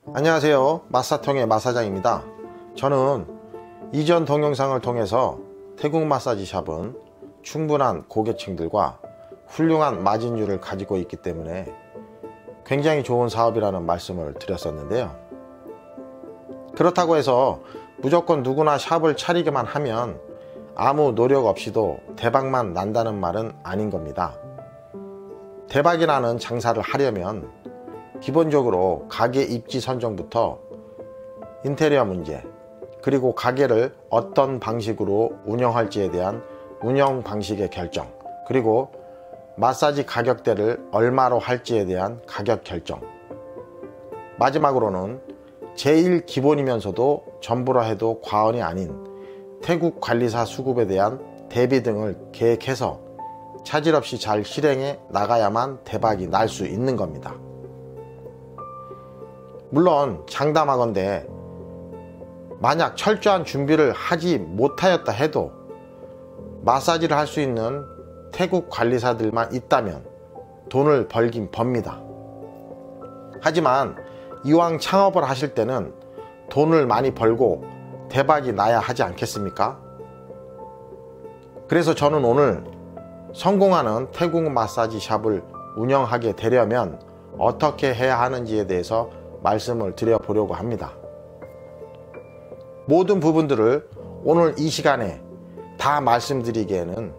안녕하세요, 마사통의 마사장입니다. 저는 이전 동영상을 통해서 태국 마사지 샵은 충분한 고객층들과 훌륭한 마진율을 가지고 있기 때문에 굉장히 좋은 사업이라는 말씀을 드렸었는데요. 그렇다고 해서 무조건 누구나 샵을 차리기만 하면 아무 노력 없이도 대박만 난다는 말은 아닌 겁니다. 대박이 나는 장사를 하려면 기본적으로 가게 입지 선정부터 인테리어 문제, 그리고 가게를 어떤 방식으로 운영할지에 대한 운영 방식의 결정, 그리고 마사지 가격대를 얼마로 할지에 대한 가격 결정, 마지막으로는 제일 기본이면서도 전부라 해도 과언이 아닌 태국 관리사 수급에 대한 대비 등을 계획해서 차질 없이 잘 실행해 나가야만 대박이 날 수 있는 겁니다. 물론 장담하건대 만약 철저한 준비를 하지 못하였다 해도 마사지를 할 수 있는 태국 관리사들만 있다면 돈을 벌긴 법니다. 하지만 이왕 창업을 하실 때는 돈을 많이 벌고 대박이 나야 하지 않겠습니까? 그래서 저는 오늘 성공하는 태국 마사지 샵을 운영하게 되려면 어떻게 해야 하는지에 대해서 말씀을 드려보려고 합니다. 모든 부분들을 오늘 이 시간에 다 말씀드리기에는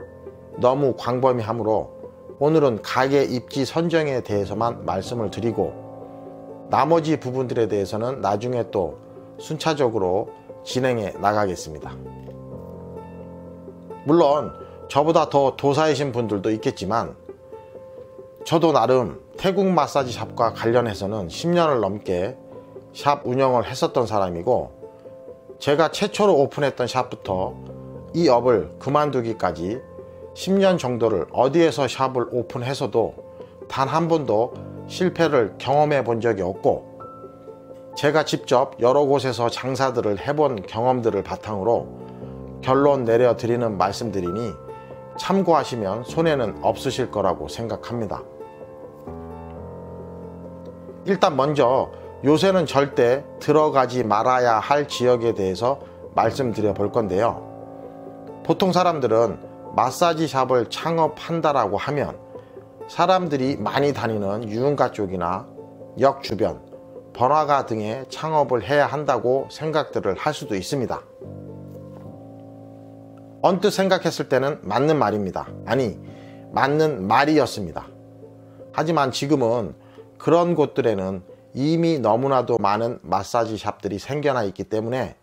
너무 광범위하므로 오늘은 가게 입지 선정에 대해서만 말씀을 드리고 나머지 부분들에 대해서는 나중에 또 순차적으로 진행해 나가겠습니다. 물론 저보다 더 도사이신 분들도 있겠지만 저도 나름 태국 마사지 샵과 관련해서는 10년을 넘게 샵 운영을 했었던 사람이고, 제가 최초로 오픈했던 샵부터 이 업을 그만두기까지 10년 정도를 어디에서 샵을 오픈해서도 단 한 번도 실패를 경험해 본 적이 없고, 제가 직접 여러 곳에서 장사들을 해본 경험들을 바탕으로 결론 내려드리는 말씀드리니 참고하시면 손해는 없으실 거라고 생각합니다. 일단 먼저 요새는 절대 들어가지 말아야 할 지역에 대해서 말씀드려 볼 건데요. 보통 사람들은 마사지 샵을 창업한다라고 하면 사람들이 많이 다니는 유흥가 쪽이나 역 주변, 번화가 등에 창업을 해야 한다고 생각들을 할 수도 있습니다. 언뜻 생각했을 때는 맞는 말입니다. 아니, 맞는 말이었습니다. 하지만 지금은 그런 곳들에는 이미 너무나도 많은 마사지 샵들이 생겨나 있기 때문에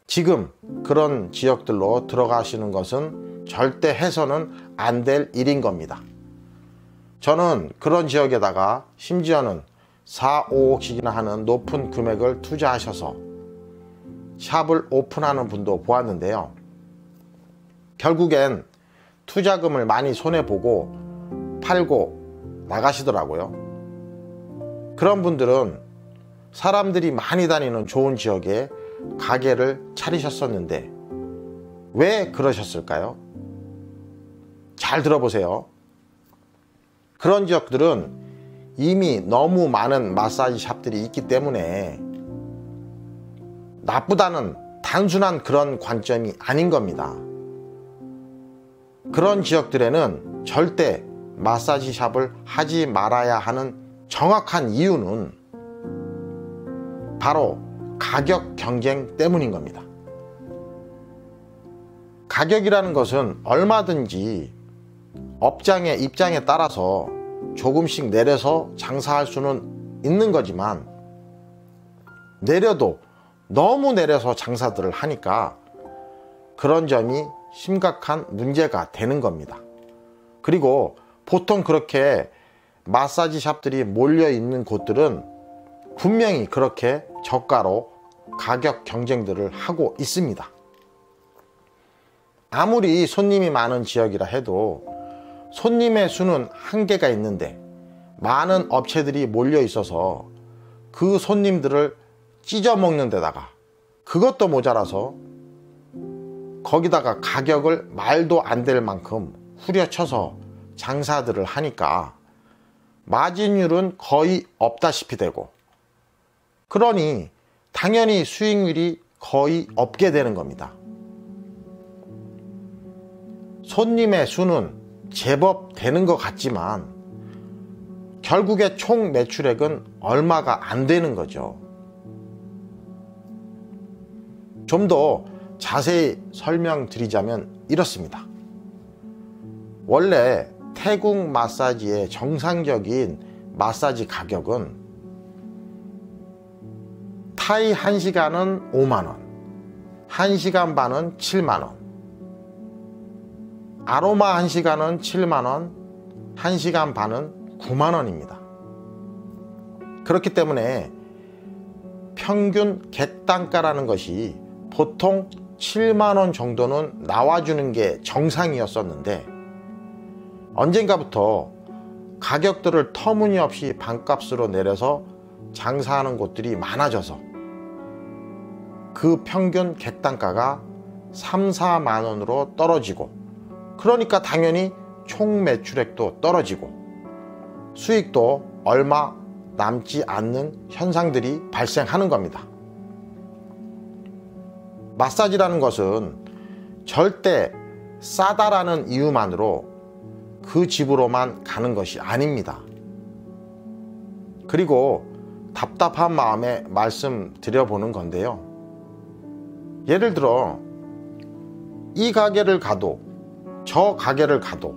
지금 그런 지역들로 들어가시는 것은 절대 해서는 안 될 일인 겁니다. 저는 그런 지역에다가 심지어는 4, 5억씩이나 하는 높은 금액을 투자하셔서 샵을 오픈하는 분도 보았는데요. 결국엔 투자금을 많이 손해보고 팔고 나가시더라고요. 그런 분들은 사람들이 많이 다니는 좋은 지역에 가게를 차리셨었는데 왜 그러셨을까요? 잘 들어보세요. 그런 지역들은 이미 너무 많은 마사지 샵들이 있기 때문에 나쁘다는 단순한 그런 관점이 아닌 겁니다. 그런 지역들에는 절대 마사지 샵을 하지 말아야 하는 정확한 이유는 바로 가격 경쟁 때문인 겁니다. 가격이라는 것은 얼마든지 업장의 입장에 따라서 조금씩 내려서 장사할 수는 있는 거지만 내려도 너무 내려서 장사들을 하니까 그런 점이 심각한 문제가 되는 겁니다. 그리고 보통 그렇게 마사지 샵들이 몰려 있는 곳들은 분명히 그렇게 저가로 가격 경쟁들을 하고 있습니다. 아무리 손님이 많은 지역이라 해도 손님의 수는 한계가 있는데 많은 업체들이 몰려 있어서 그 손님들을 찢어먹는 데다가 그것도 모자라서 거기다가 가격을 말도 안 될 만큼 후려쳐서 장사들을 하니까 마진율은 거의 없다시피 되고 그러니 당연히 수익률이 거의 없게 되는 겁니다. 손님의 수는 제법 되는 것 같지만 결국에 총 매출액은 얼마가 안 되는 거죠. 좀 더 자세히 설명드리자면 이렇습니다. 원래 태국 마사지의 정상적인 마사지 가격은 타이 1시간은 5만원, 1시간 반은 7만원, 아로마 1시간은 7만원, 1시간 반은 9만원입니다. 그렇기 때문에 평균 객단가라는 것이 보통 7만원 정도는 나와주는 게 정상이었었는데 언젠가부터 가격들을 터무니없이 반값으로 내려서 장사하는 곳들이 많아져서 그 평균 객단가가 3, 4만원으로 떨어지고 그러니까 당연히 총 매출액도 떨어지고 수익도 얼마 남지 않는 현상들이 발생하는 겁니다. 마사지라는 것은 절대 싸다라는 이유만으로 그 집으로만 가는 것이 아닙니다. 그리고 답답한 마음에 말씀드려보는 건데요. 예를 들어 이 가게를 가도 저 가게를 가도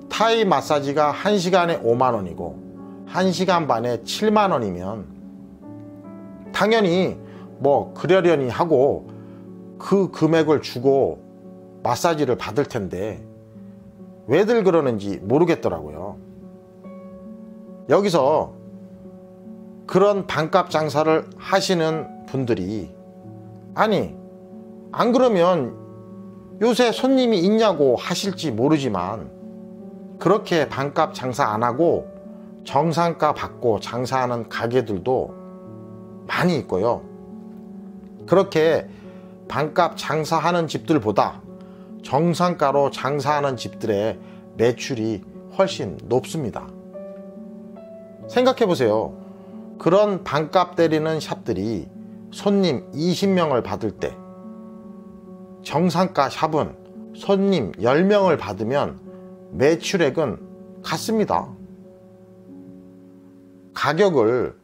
타이 마사지가 1시간에 5만원이고 1시간 반에 7만원이면 당연히 뭐 그러려니 하고 그 금액을 주고 마사지를 받을 텐데 왜들 그러는지 모르겠더라고요. 여기서 그런 반값 장사를 하시는 분들이 아니 안 그러면 요새 손님이 있냐고 하실지 모르지만 그렇게 반값 장사 안 하고 정상가 받고 장사하는 가게들도 많이 있고요. 그렇게 반값 장사하는 집들보다 정상가로 장사하는 집들의 매출이 훨씬 높습니다. 생각해 보세요. 그런 반값 때리는 샵들이 손님 20명을 받을 때 정상가 샵은 손님 10명을 받으면 매출액은 같습니다. 가격을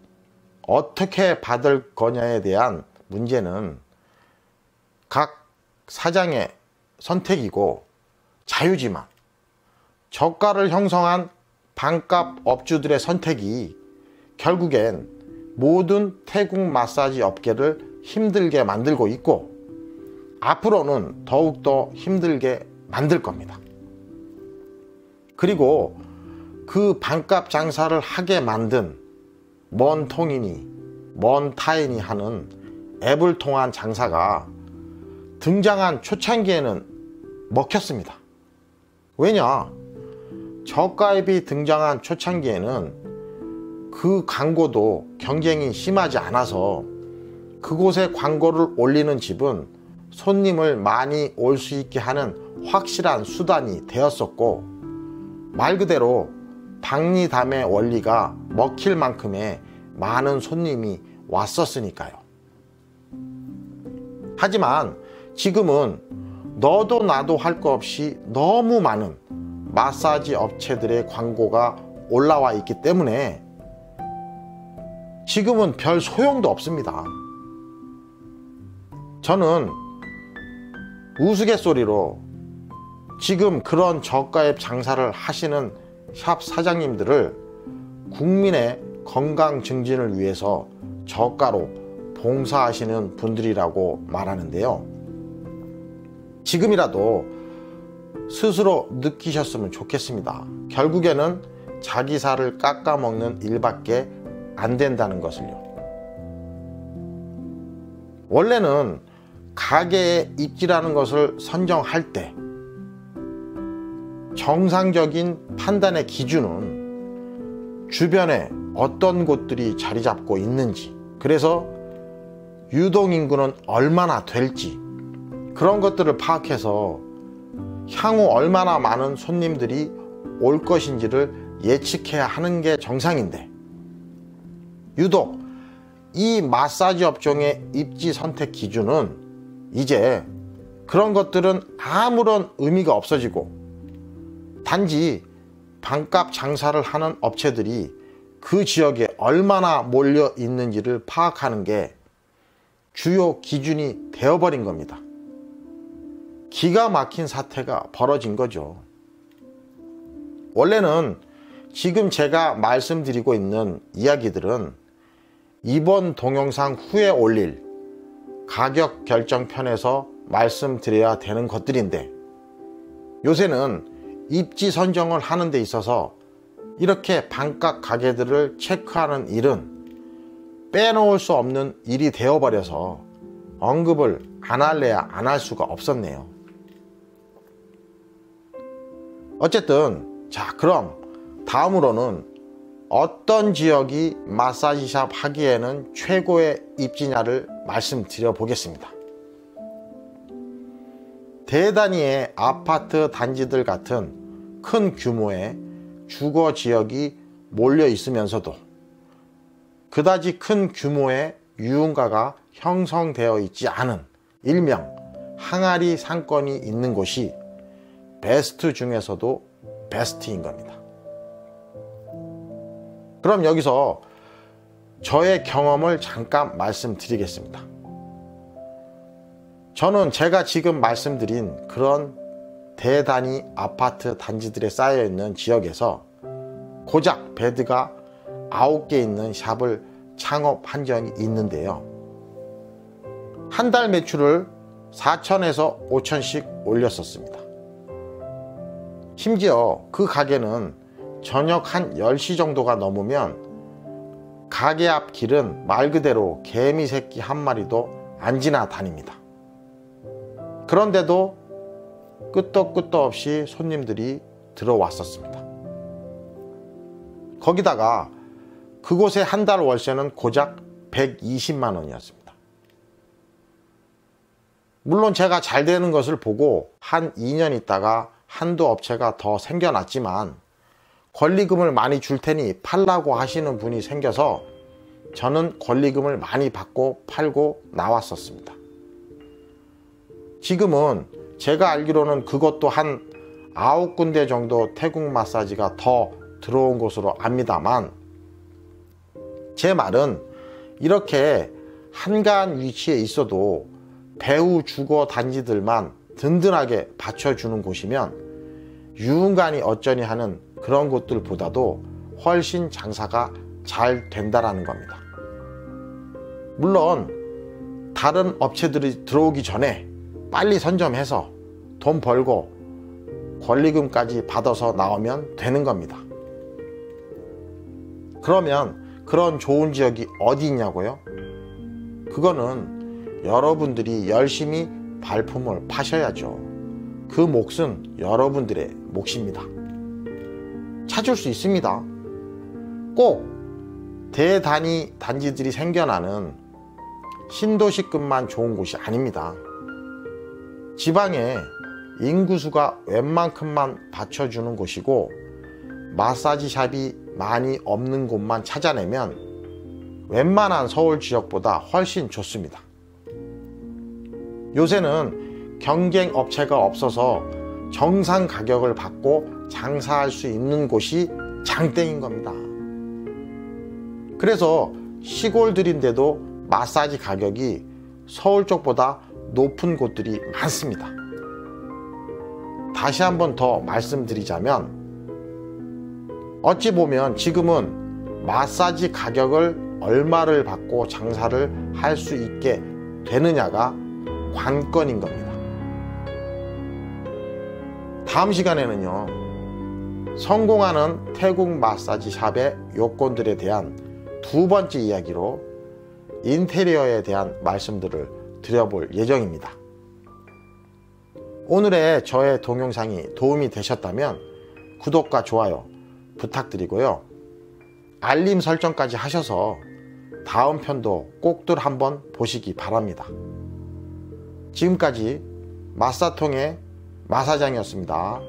어떻게 받을 거냐에 대한 문제는 각 사장의 선택이고 자유지만 저가를 형성한 반값 업주들의 선택이 결국엔 모든 태국 마사지 업계를 힘들게 만들고 있고 앞으로는 더욱더 힘들게 만들 겁니다. 그리고 그 반값 장사를 하게 만든 먼 통이니 먼 타인이 하는 앱을 통한 장사가 등장한 초창기에는 먹혔습니다. 왜냐? 저가 앱이 등장한 초창기에는 그 광고도 경쟁이 심하지 않아서 그곳에 광고를 올리는 집은 손님을 많이 올 수 있게 하는 확실한 수단이 되었었고 말 그대로 박리담의 원리가 먹힐 만큼의 많은 손님이 왔었으니까요. 하지만 지금은 너도 나도 할 거 없이 너무 많은 마사지 업체들의 광고가 올라와 있기 때문에 지금은 별 소용도 없습니다. 저는 우스갯소리로 지금 그런 저가앱 장사를 하시는 샵 사장님들을 국민의 건강 증진을 위해서 저가로 봉사하시는 분들이라고 말하는데요. 지금이라도 스스로 느끼셨으면 좋겠습니다. 결국에는 자기 살을 깎아먹는 일밖에 안 된다는 것을요. 원래는 가게의 입지라는 것을 선정할 때 정상적인 판단의 기준은 주변에 어떤 곳들이 자리 잡고 있는지, 그래서 유동인구는 얼마나 될지 그런 것들을 파악해서 향후 얼마나 많은 손님들이 올 것인지를 예측해야 하는 게 정상인데 유독 이 마사지 업종의 입지 선택 기준은 이제 그런 것들은 아무런 의미가 없어지고 단지 반값 장사를 하는 업체들이 그 지역에 얼마나 몰려 있는지를 파악하는 게 주요 기준이 되어버린 겁니다. 기가 막힌 사태가 벌어진 거죠. 원래는 지금 제가 말씀드리고 있는 이야기들은 이번 동영상 후에 올릴 가격 결정편에서 말씀드려야 되는 것들인데, 요새는 입지 선정을 하는 데 있어서 이렇게 반값 가게들을 체크하는 일은 빼놓을 수 없는 일이 되어버려서 언급을 안 할래야 안 할 수가 없었네요. 어쨌든 자, 그럼 다음으로는 어떤 지역이 마사지샵 하기에는 최고의 입지냐를 말씀드려 보겠습니다. 대단위의 아파트 단지들 같은 큰 규모의 주거 지역이 몰려 있으면서도 그다지 큰 규모의 유흥가가 형성되어 있지 않은 일명 항아리 상권이 있는 곳이 베스트 중에서도 베스트인 겁니다. 그럼 여기서 저의 경험을 잠깐 말씀드리겠습니다. 저는 제가 지금 말씀드린 그런 대단위 아파트 단지들에 쌓여있는 지역에서 고작 베드가 9개 있는 샵을 창업한 적이 있는데요. 한 달 매출을 4천에서 5천씩 올렸었습니다. 심지어 그 가게는 저녁 한 10시 정도가 넘으면 가게 앞 길은 말 그대로 개미 새끼 한 마리도 안 지나다닙니다. 그런데도 끄떡 없이 손님들이 들어왔었습니다. 거기다가 그곳의 한 달 월세는 고작 120만 원이었습니다. 물론 제가 잘 되는 것을 보고 한 2년 있다가 한두 업체가 더 생겨났지만 권리금을 많이 줄 테니 팔라고 하시는 분이 생겨서 저는 권리금을 많이 받고 팔고 나왔었습니다. 지금은 제가 알기로는 그것도 한 9군데 정도 태국 마사지가 더 들어온 것으로 압니다만, 제 말은 이렇게 한가한 위치에 있어도 배후 주거 단지들만 든든하게 받쳐주는 곳이면 유흥관이 어쩌니 하는 그런 곳들보다도 훨씬 장사가 잘 된다라는 겁니다. 물론 다른 업체들이 들어오기 전에 빨리 선점해서 돈 벌고 권리금까지 받아서 나오면 되는 겁니다. 그러면 그런 좋은 지역이 어디 있냐고요? 그거는 여러분들이 열심히 발품을 파셔야죠. 그 몫은 여러분들의 몫입니다. 찾을 수 있습니다. 꼭 대단위 단지들이 생겨나는 신도시급만 좋은 곳이 아닙니다. 지방에 인구수가 웬만큼만 받쳐주는 곳이고 마사지샵이 많이 없는 곳만 찾아내면 웬만한 서울 지역보다 훨씬 좋습니다. 요새는 경쟁 업체가 없어서 정상 가격을 받고 장사할 수 있는 곳이 장땡인 겁니다. 그래서 시골들인데도 마사지 가격이 서울 쪽보다 높은 곳들이 많습니다. 다시 한번 더 말씀드리자면, 어찌 보면 지금은 마사지 가격을 얼마를 받고 장사를 할 수 있게 되느냐가 관건인 겁니다. 다음 시간에는요, 성공하는 태국 마사지 샵의 요건들에 대한 두 번째 이야기로 인테리어에 대한 말씀들을 드려볼 예정입니다. 오늘의 저의 동영상이 도움이 되셨다면 구독과 좋아요 부탁드리고요. 알림 설정까지 하셔서 다음 편도 꼭들 한번 보시기 바랍니다. 지금까지 마사통의 마사장이었습니다.